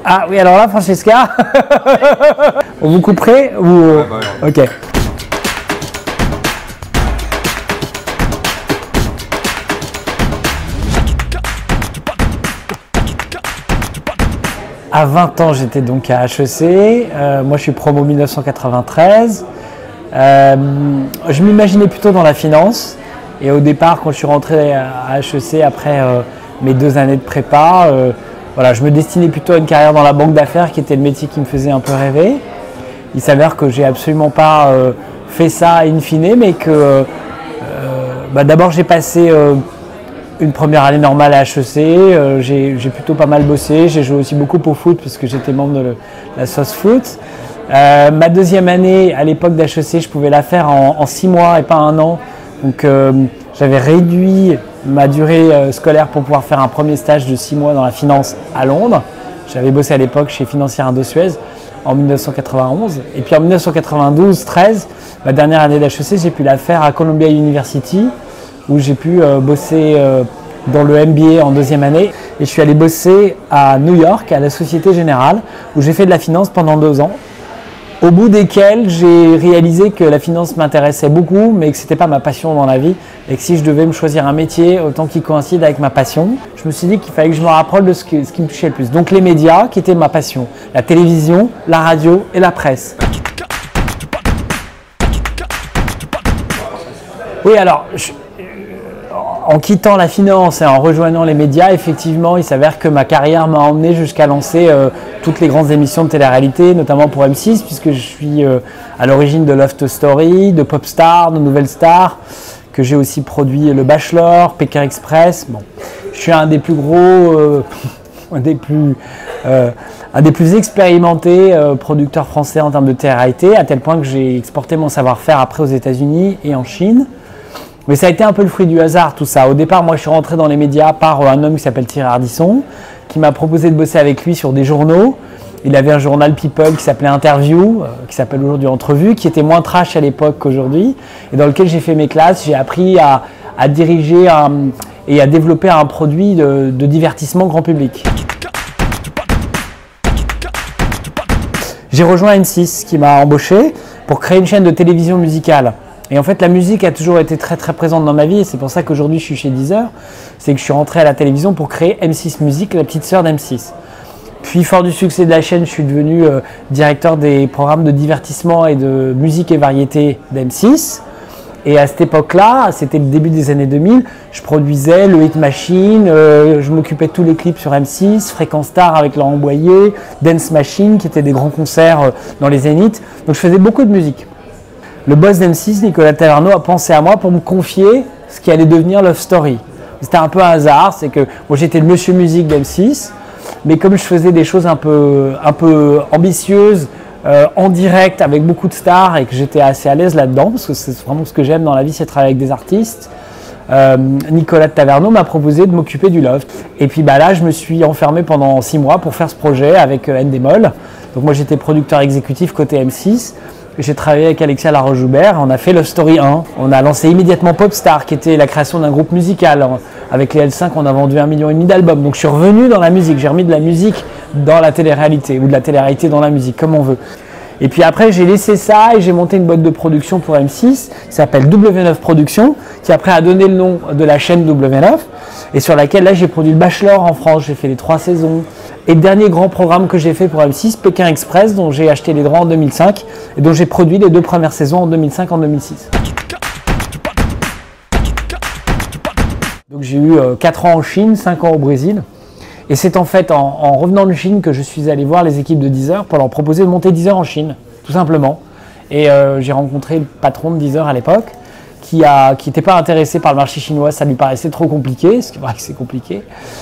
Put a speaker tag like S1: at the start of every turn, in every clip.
S1: Ah oui, alors là, Francesca, on vous couperait ou...
S2: Ouais.
S1: Ok. À 20 ans, j'étais donc à HEC. Moi, je suis promo 1993. Je m'imaginais plutôt dans la finance. Et au départ, quand je suis rentré à HEC, après mes 2 années de prépa, voilà, je me destinais plutôt à une carrière dans la banque d'affaires, qui était le métier qui me faisait un peu rêver. Il s'avère que j'ai absolument pas fait ça in fine, mais que d'abord j'ai passé une première année normale à HEC, j'ai plutôt pas mal bossé, j'ai joué aussi beaucoup au foot parce que j'étais membre de la sauce foot. Ma deuxième année à l'époque d'HEC, je pouvais la faire en 6 mois et pas 1 an. Donc j'avais réduit ma durée scolaire pour pouvoir faire un premier stage de 6 mois dans la finance à Londres. J'avais bossé à l'époque chez Financière Indosuez en 1991. Et puis en 1992-13, ma dernière année d'HEC, j'ai pu la faire à Columbia University, où j'ai pu bosser dans le MBA en 2e année. Et je suis allé bosser à New York, à la Société Générale, où j'ai fait de la finance pendant 2 ans. Au bout desquels j'ai réalisé que la finance m'intéressait beaucoup, mais que ce n'était pas ma passion dans la vie, et que si je devais me choisir un métier, autant qu'il coïncide avec ma passion, je me suis dit qu'il fallait que je me rapproche de ce qui me touchait le plus. Donc les médias, qui étaient ma passion, la télévision, la radio et la presse. Oui, alors, en quittant la finance et en rejoignant les médias, effectivement, il s'avère que ma carrière m'a emmené jusqu'à lancer toutes les grandes émissions de télé-réalité, notamment pour M6, puisque je suis à l'origine de Love Story, de Popstar, de Nouvelle Star, que j'ai aussi produit Le Bachelor, Pékin Express. Bon, je suis un des plus gros, un des plus expérimentés producteurs français en termes de télé-réalité, à tel point que j'ai exporté mon savoir-faire après aux États-Unis et en Chine. Mais ça a été un peu le fruit du hasard, tout ça. Au départ, moi, je suis rentré dans les médias par un homme qui s'appelle Thierry Ardisson, qui m'a proposé de bosser avec lui sur des journaux. Il avait un journal People qui s'appelait Interview, qui s'appelle aujourd'hui Entrevue, qui était moins trash à l'époque qu'aujourd'hui, et dans lequel j'ai fait mes classes. J'ai appris à diriger et à développer un produit de divertissement grand public. J'ai rejoint M6, qui m'a embauché pour créer une chaîne de télévision musicale. Et en fait, la musique a toujours été très très présente dans ma vie, et c'est pour ça qu'aujourd'hui je suis chez Deezer. C'est que je suis rentré à la télévision pour créer M6 Musique, la petite sœur d'M6. Puis, fort du succès de la chaîne, je suis devenu directeur des programmes de divertissement et de musique et variété d'M6. Et à cette époque-là, c'était le début des années 2000, je produisais le Hit Machine, je m'occupais de tous les clips sur M6, Fréquence Star avec Laurent Boyer, Dance Machine, qui étaient des grands concerts dans les Zéniths. Donc je faisais beaucoup de musique. Le boss d'M6, Nicolas Taverneau, a pensé à moi pour me confier ce qui allait devenir Love Story. C'était un peu un hasard, c'est que moi j'étais le monsieur musique d'M6, mais comme je faisais des choses un peu ambitieuses, en direct avec beaucoup de stars, et que j'étais assez à l'aise là-dedans, parce que c'est vraiment ce que j'aime dans la vie, c'est travailler avec des artistes, Nicolas Taverneau m'a proposé de m'occuper du Loft. Et puis là, je me suis enfermé pendant 6 mois pour faire ce projet avec Endemol. Donc moi j'étais producteur exécutif côté M6. J'ai travaillé avec Alexia Laroche-Joubert, on a fait Love Story 1. On a lancé immédiatement Popstar, qui était la création d'un groupe musical. Avec les L5, on a vendu 1,5 million d'albums. Donc je suis revenu dans la musique, j'ai remis de la musique dans la télé-réalité, ou de la télé-réalité dans la musique, comme on veut. Et puis après, j'ai laissé ça et j'ai monté une boîte de production pour M6, qui s'appelle W9 Productions, qui après a donné le nom de la chaîne W9, et sur laquelle là j'ai produit le Bachelor en France, j'ai fait les 3 saisons. Et le dernier grand programme que j'ai fait pour M6, Pékin Express, dont j'ai acheté les droits en 2005 et dont j'ai produit les 2 premières saisons en 2005 et en 2006. Donc j'ai eu 4 ans en Chine, 5 ans au Brésil. Et c'est en fait en revenant de Chine que je suis allé voir les équipes de Deezer pour leur proposer de monter Deezer en Chine, tout simplement. Et j'ai rencontré le patron de Deezer à l'époque, qui n'était pas intéressé par le marché chinois, ça lui paraissait trop compliqué, ce qui est vrai que c'est compliqué.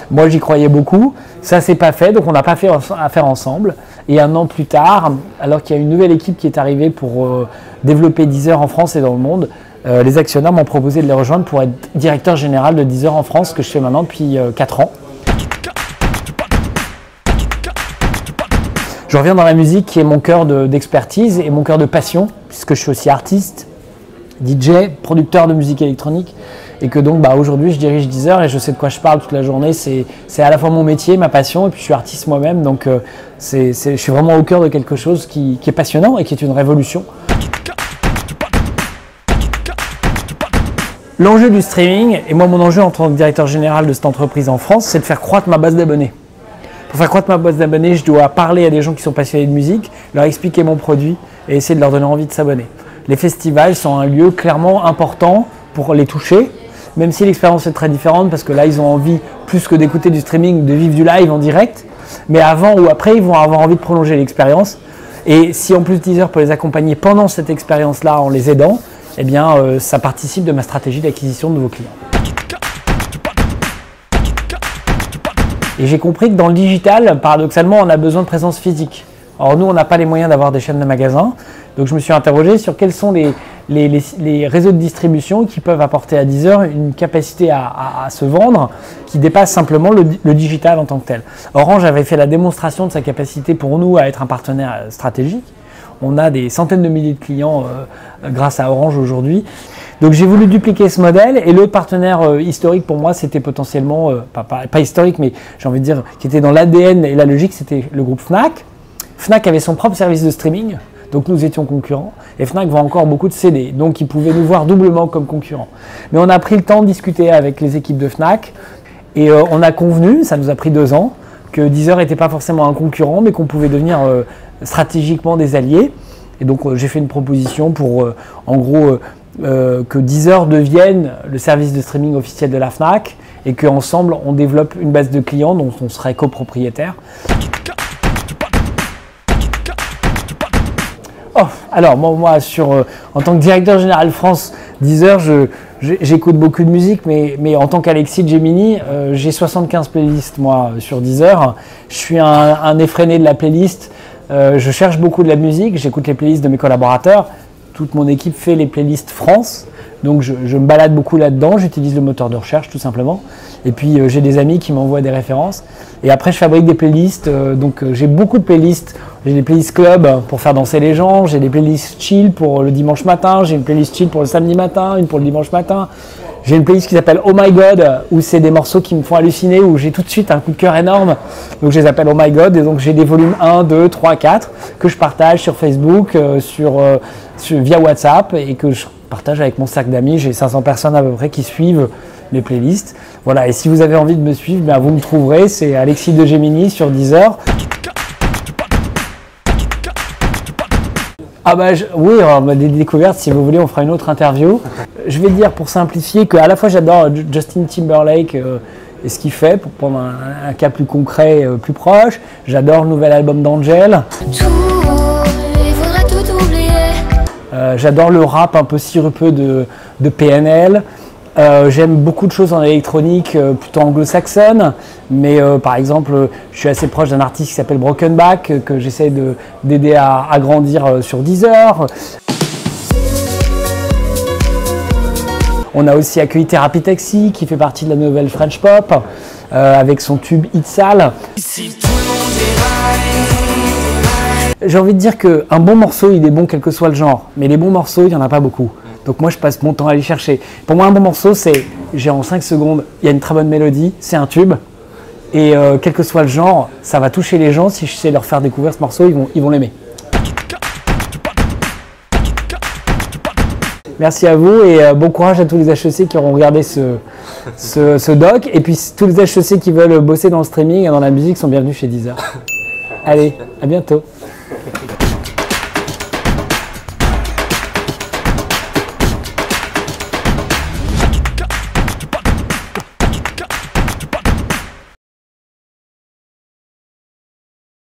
S1: Moi, j'y croyais beaucoup. Ça s'est pas fait, donc on n'a pas fait affaire ensemble. Et 1 an plus tard, alors qu'il y a une nouvelle équipe qui est arrivée pour développer Deezer en France et dans le monde, les actionnaires m'ont proposé de les rejoindre pour être directeur général de Deezer en France, que je fais maintenant depuis 4 ans. Je reviens dans la musique qui est mon cœur d'expertise et mon cœur de passion, puisque je suis aussi artiste, DJ, producteur de musique électronique. et que donc aujourd'hui je dirige Deezer et je sais de quoi je parle toute la journée. C'est à la fois mon métier, ma passion, et puis je suis artiste moi-même, donc je suis vraiment au cœur de quelque chose qui est passionnant et qui est une révolution. L'enjeu du streaming, et moi mon enjeu en tant que directeur général de cette entreprise en France, c'est de faire croître ma base d'abonnés. Pour faire croître ma base d'abonnés, je dois parler à des gens qui sont passionnés de musique, leur expliquer mon produit et essayer de leur donner envie de s'abonner. Les festivals sont un lieu clairement important pour les toucher, même si l'expérience est très différente, parce que là ils ont envie, plus que d'écouter du streaming, de vivre du live en direct, mais avant ou après ils vont avoir envie de prolonger l'expérience. Et si en plus Deezer peut les accompagner pendant cette expérience-là en les aidant, eh bien, ça participe de ma stratégie d'acquisition de nouveaux clients. Et j'ai compris que dans le digital, paradoxalement, on a besoin de présence physique. Alors nous, on n'a pas les moyens d'avoir des chaînes de magasins, donc je me suis interrogé sur quels sont les réseaux de distribution qui peuvent apporter à Deezer une capacité à se vendre qui dépasse simplement le digital en tant que tel. Orange avait fait la démonstration de sa capacité pour nous à être un partenaire stratégique. On a des centaines de milliers de clients grâce à Orange aujourd'hui. Donc j'ai voulu dupliquer ce modèle, et l'autre partenaire historique pour moi, c'était potentiellement, pas historique, mais j'ai envie de dire, qui était dans l'ADN et la logique, c'était le groupe Fnac. Fnac avait son propre service de streaming, donc nous étions concurrents, et Fnac vend encore beaucoup de CD, donc ils pouvaient nous voir doublement comme concurrents. Mais on a pris le temps de discuter avec les équipes de Fnac, et on a convenu, ça nous a pris 2 ans, que Deezer n'était pas forcément un concurrent, mais qu'on pouvait devenir stratégiquement des alliés. Et donc j'ai fait une proposition pour en gros que Deezer devienne le service de streaming officiel de la Fnac, et qu'ensemble on développe une base de clients dont on serait copropriétaire. Oh, alors moi en tant que directeur général France Deezer, j'écoute beaucoup de musique, mais en tant qu'Alexis de Gemini, j'ai 75 playlists moi sur Deezer. Je suis un effréné de la playlist. Je cherche beaucoup de la musique, j'écoute les playlists de mes collaborateurs. Toute mon équipe fait les playlists France, donc je me balade beaucoup là-dedans, j'utilise le moteur de recherche tout simplement. Et puis j'ai des amis qui m'envoient des références. Et après je fabrique des playlists, donc j'ai beaucoup de playlists. J'ai des playlists club pour faire danser les gens, j'ai des playlists chill pour le dimanche matin, j'ai une playlist chill pour le samedi matin, une pour le dimanche matin. J'ai une playlist qui s'appelle Oh My God, où c'est des morceaux qui me font halluciner, où j'ai tout de suite un coup de cœur énorme. Donc je les appelle Oh My God, et donc j'ai des volumes 1, 2, 3, 4 que je partage sur Facebook, via WhatsApp, et que je partage avec mon cercle d'amis. J'ai 500 personnes à peu près qui suivent mes playlists. Voilà, et si vous avez envie de me suivre, ben vous me trouverez, c'est Alexis de Gemini sur Deezer. Ah bah oui, des découvertes, si vous voulez, on fera une autre interview. Je vais dire, pour simplifier, qu'à la fois j'adore Justin Timberlake et ce qu'il fait, pour prendre un cas plus concret, plus proche. J'adore le nouvel album d'Angel. J'adore le rap un peu sirupeux de PNL. J'aime beaucoup de choses en électronique plutôt anglo-saxonne, mais par exemple, je suis assez proche d'un artiste qui s'appelle Brokenback, que j'essaie d'aider à grandir sur Deezer. On a aussi accueilli Therapy Taxi, qui fait partie de la nouvelle French Pop, avec son tube Hit Sale. J'ai envie de dire qu'un bon morceau, il est bon quel que soit le genre, mais les bons morceaux, il n'y en a pas beaucoup. Donc moi, je passe mon temps à les chercher. Pour moi, un bon morceau, c'est, j'ai en 5 secondes, il y a une très bonne mélodie, c'est un tube, et quel que soit le genre, ça va toucher les gens. Si je sais leur faire découvrir ce morceau, ils vont l'aimer. Merci à vous, et bon courage à tous les HEC qui auront regardé ce doc. Et puis tous les HEC qui veulent bosser dans le streaming et dans la musique sont bienvenus chez Deezer. Allez, à bientôt.